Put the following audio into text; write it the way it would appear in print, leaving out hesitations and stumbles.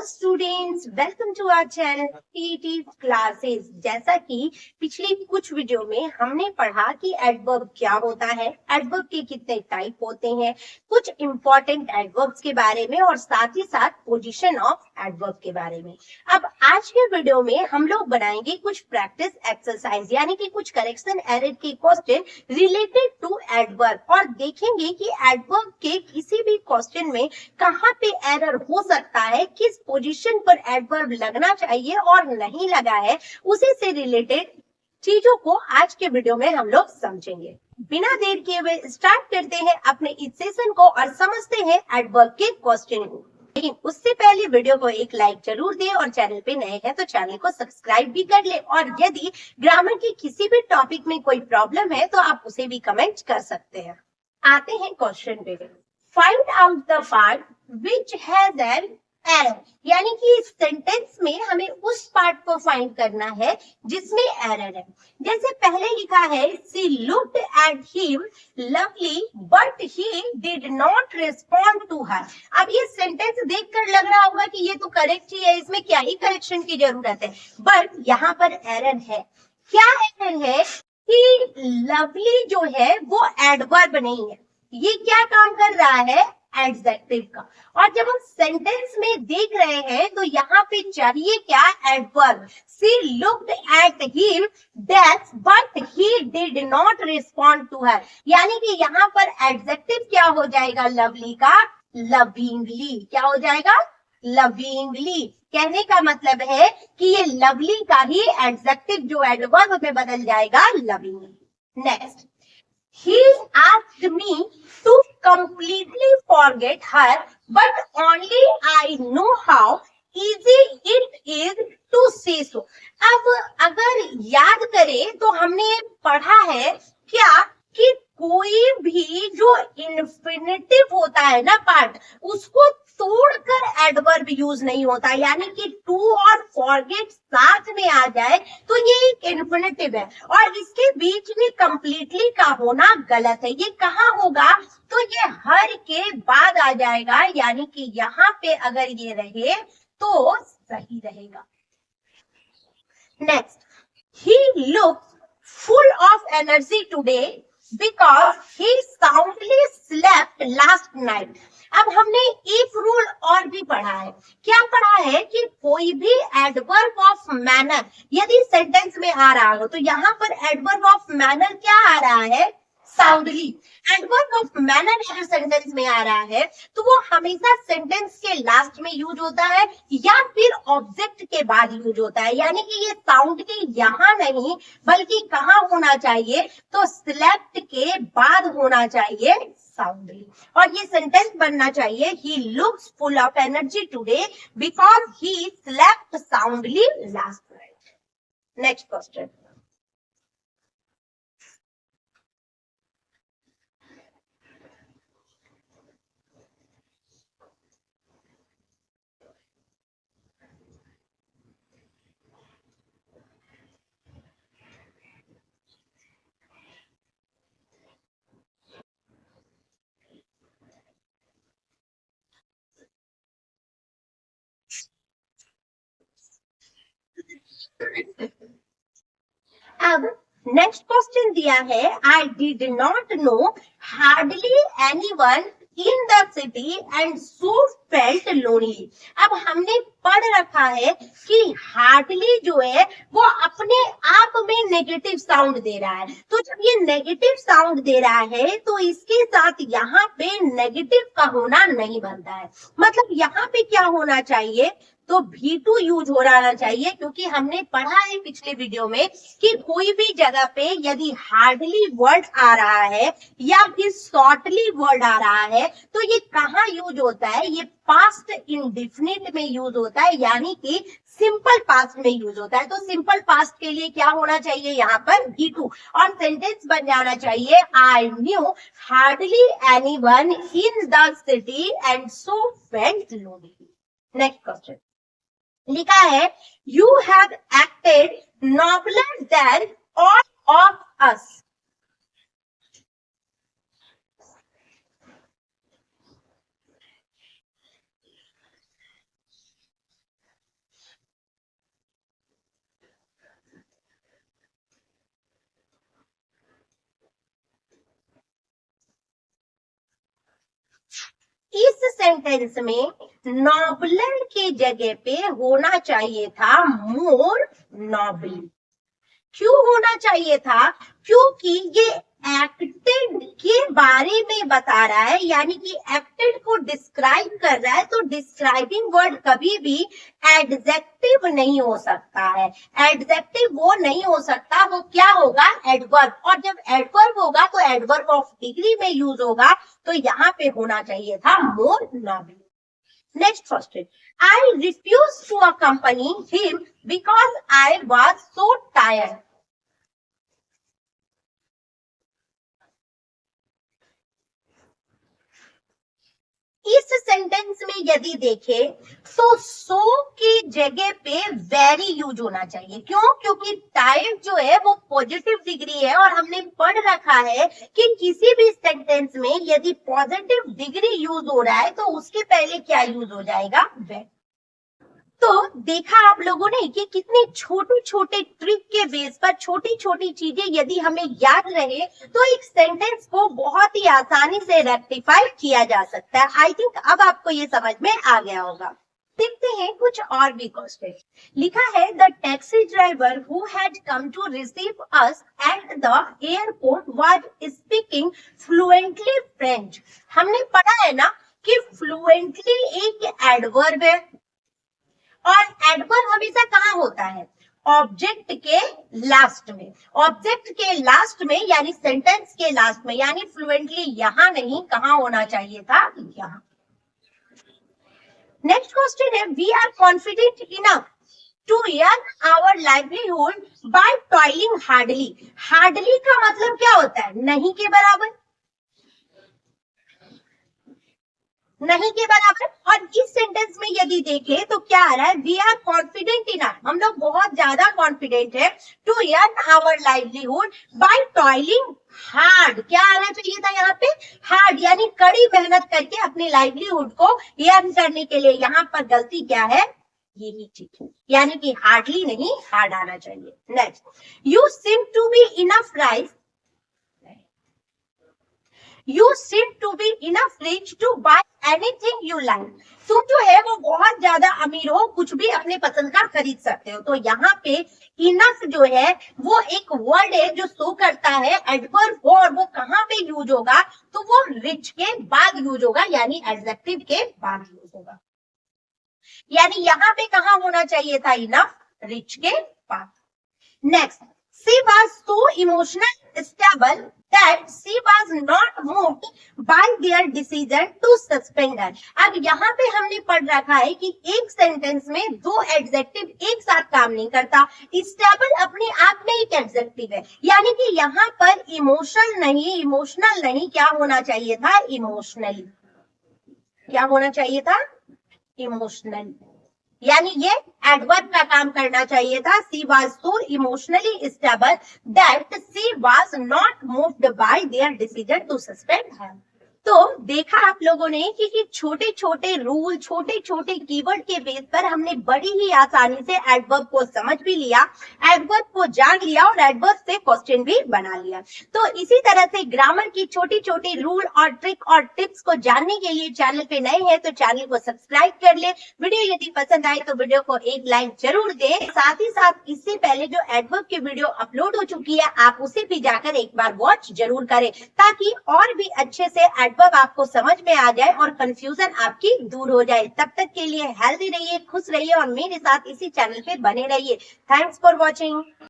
Students, welcome to our channel TT classes. जैसा कि पिछली कुछ वीडियो में हमने पढ़ा कि एडवर्ब क्या होता है, एडवर्ब के कितने टाइप होते हैं, कुछ इंपॉर्टेंट एडवर्ब्स के बारे में और साथ ही साथ पोजीशन ऑफ एडवर्ब के बारे में। अब आज के वीडियो में हम लोग बनाएंगे कुछ प्रैक्टिस एक्सरसाइज, यानी कि कुछ करेक्शन एरर के क्वेश्चन रिलेटेड टू एडवर्ब, और देखेंगे कि एडवर्ब के किसी भी क्वेश्चन में कहाँ पे एरर हो सकता है, किस पोजीशन पर एडवर्ब लगना चाहिए और नहीं लगा है, उसी से रिलेटेड चीजों को आज के वीडियो में हम लोग समझेंगे। बिना देर किए हुए स्टार्ट करते हैं अपने इस सेशन को और समझते हैं एडवर्ब के क्वेश्चन को। लेकिन उससे पहले वीडियो को एक लाइक जरूर दें और चैनल पे नए हैं तो चैनल को सब्सक्राइब भी कर ले। और यदि ग्रामर की किसी भी टॉपिक में कोई प्रॉब्लम है तो आप उसे भी कमेंट कर सकते हैं। आते हैं क्वेश्चन पे। Find out the part which has an error, यानी कि इस सेंटेंस में हमें उस पार्ट को फाइंड करना है जिसमें एरर है। जैसे पहले लिखा है she looked at him lovely but he did not respond to her. अब ये सेंटेंस देखकर लग रहा होगा कि ये तो करेक्ट ही है, इसमें क्या ही करेक्शन की जरूरत है, बट यहाँ पर एरर है। क्या एरर है कि लवली जो है वो एडवर्ब नहीं है, ये क्या काम कर रहा है, एडजेक्टिव का। और जब हम सेंटेंस में देख रहे हैं तो यहाँ पे चाहिए क्या, adverb. She looked at him dash but he did not respond to her, यानी कि यहाँ पर एडजेक्टिव क्या हो जाएगा लवली का, लविंगली। क्या हो जाएगा, लविंगली। कहने का मतलब है कि ये लवली का ही एडजेक्टिव जो एडवर्ब में बदल जाएगा lovingly. Next, he asked me to completely forget her, but only I know how easy it is to say so. अब अगर याद करें तो हमने पढ़ा है क्या कि कोई भी जो इन्फिनिटिव होता है ना पार्ट, उसको तोड़कर एडवर्ब यूज नहीं होता, यानी कि टू और फॉरगेट साथ में आ जाए तो ये एक इन्फिनिटिव है और इसके बीच में कंप्लीटली का होना गलत है। ये कहाँ होगा, तो ये हर के बाद आ जाएगा, यानी कि यहाँ पे अगर ये रहे तो सही रहेगा। Next, he looks full of energy today because he soundly slept last night. अब हमने एक रूल और भी पढ़ा है। क्या पढ़ा है कि कोई भी एडवर्ब ऑफ मैनर यदि सेंटेंस में आ रहा हो तो यहाँ पर एडवर्ब ऑफ मैनर क्या आ रहा है, साउंडली। एडवर्ब ऑफ मैनर जो सेंटेंस में आ रहा है तो वो हमेशा सेंटेंस के लास्ट में यूज होता है या फिर ऑब्जेक्ट के बाद यूज होता है, यानी कि ये साउंड के यहाँ नहीं बल्कि कहाँ होना चाहिए, तो स्लेप्ट के बाद होना चाहिए साउंडली। और ये सेंटेंस बनना चाहिए he looks full of energy today because he slept soundly last night. Next question. अब नेक्स्ट क्वेश्चन दिया है I did not know hardly anyone in the city and so felt lonely. अब हमने पढ़ रखा है कि हार्डली जो है वो अपने आप में नेगेटिव साउंड दे रहा है, तो जब ये नेगेटिव साउंड दे रहा है तो इसके साथ यहाँ पे नेगेटिव का होना नहीं बनता है। मतलब यहाँ पे क्या होना चाहिए, तो V2 यूज हो रहना चाहिए, क्योंकि हमने पढ़ा है पिछले वीडियो में कि कोई भी जगह पे यदि हार्डली वर्ड आ रहा है या फिर शॉर्टली वर्ड आ रहा है तो ये कहाँ यूज होता है, ये पास्ट इंडेफिनिट में यूज होता है, यानी कि सिंपल पास्ट में यूज होता है। तो सिंपल पास्ट के लिए क्या होना चाहिए, यहाँ पर V2, और सेंटेंस बन जाना चाहिए I knew hardly anyone in the city and so felt lonely. Next question लिखा है you have acted nobler than all of us. Sentence में नॉबलर के जगह पे होना चाहिए था मोर नॉबल। क्यों होना चाहिए था? क्योंकि ये एक्टेड के बारे में बता रहा है, यानी कि एक्टेड को डिस्क्राइब कर रहा है, तो डिस्क्राइबिंग वर्ड कभी भी एडजेक्टिव नहीं हो सकता है। एडजेक्टिव वो नहीं हो सकता, वो क्या होगा? एडवर्ब। और जब एडवर्ब होगा तो एडवर्ब ऑफ डिग्री में यूज होगा, तो यहाँ पे होना चाहिए था मोर noble. Next question. I refused to accompany him because I was so tired. इस सेंटेंस में यदि देखें तो सो की जगह पे वेरी यूज होना चाहिए। क्यों? क्योंकि टाइड जो है वो पॉजिटिव डिग्री है, और हमने पढ़ रखा है कि किसी भी सेंटेंस में यदि पॉजिटिव डिग्री यूज हो रहा है तो उसके पहले क्या यूज हो जाएगा? वेरी। तो देखा आप लोगों ने कि कितने छोटे छोटे ट्रिक के बेस पर छोटी छोटी चीजें यदि हमें याद रहे तो एक सेंटेंस को बहुत ही आसानी से रेक्टिफाई किया जा सकता है। आई थिंक अब आपको ये समझ में आ गया होगा। देखते हैं कुछ और भी क्वेश्चन। लिखा है the taxi driver who had come to receive us at the airport was speaking fluently French. हमने पढ़ा है ना कि फ्लुएंटली एक एडवर्ब है, और एडवर्ब हमेशा कहाँ होता है? ऑब्जेक्ट के लास्ट में। ऑब्जेक्ट के लास्ट में यानी सेंटेंस के लास्ट में, यानी फ्लुएंटली यहां नहीं, कहां होना चाहिए था? यहां। नेक्स्ट क्वेश्चन है we are confident enough to earn our livelihood by toiling hardly. Hardly का मतलब क्या होता है? नहीं के बराबर, नहीं के बराबर। और इस सेंटेंस में यदि देखें तो क्या आ रहा है? वी आर कॉन्फिडेंट इनफ, हम लोग बहुत ज्यादा कॉन्फिडेंट है, to earn our livelihood by toiling hard. क्या आना चाहिए था यहाँ पे? हार्ड, यानी कड़ी मेहनत करके अपने लाइवलीहुड को अर्न करने के लिए। यहाँ पर गलती क्या है? यही चीज, यानी कि हार्डली नहीं, हार्ड आना चाहिए। Next, you seem to be enough rice, You seem to be enough rich to buy anything you like. तुम जो है वो बहुत ज्यादा अमीर हो, कुछ भी अपने पसंद का खरीद सकते हो। तो यहाँ पे इनफ जो है वो एक वर्ड है जो शो करता है एडवर्ब हो, और वो कहाँ पे यूज होगा? तो वो रिच के बाद यूज होगा, यानी एडजेक्टिव के बाद यूज होगा। यानी यहाँ पे कहाँ होना चाहिए था? इनफ, रिच के बाद। Next, she was so emotional stable that she was not moved by their decision to suspend her. अब यहाँ पे हमने पढ़ रखा है कि एक सेंटेंस में दो एडजेक्टिव एक साथ काम नहीं करता। स्टेबल अपने आप में एक एडजेक्टिव है, यानी कि यहाँ पर इमोशनल नहीं, क्या होना चाहिए था? इमोशनली। क्या होना चाहिए था? इमोशनली, यानी ये एडवर्ब का काम करना चाहिए था। She was so emotionally stable that she was not moved by their decision to suspend her. तो देखा आप लोगों ने कि छोटे छोटे रूल, छोटे छोटे कीवर्ड के बेस पर हमने बड़ी ही आसानी से एडवर्ब को समझ भी लिया, एडवर्ब को जान लिया, और एडवर्ब से क्वेश्चन भी बना लिया। तो इसी तरह से ग्रामर की छोटी छोटी रूल और ट्रिक और टिप्स को जानने के लिए चैनल पे नए हैं तो चैनल को सब्सक्राइब कर ले। वीडियो यदि पसंद आए तो वीडियो को एक लाइक जरूर दे। साथ ही साथ इससे पहले जो एडवर्ब की वीडियो अपलोड हो चुकी है आप उसे भी जाकर एक बार वॉच जरूर करें, ताकि और भी अच्छे से एडवर्ब आपको समझ में आ जाए और कंफ्यूजन आपकी दूर हो जाए। तब तक के लिए हेल्दी रहिए, खुश रहिए, और मेरे साथ इसी चैनल पे बने रहिए। Thanks for watching.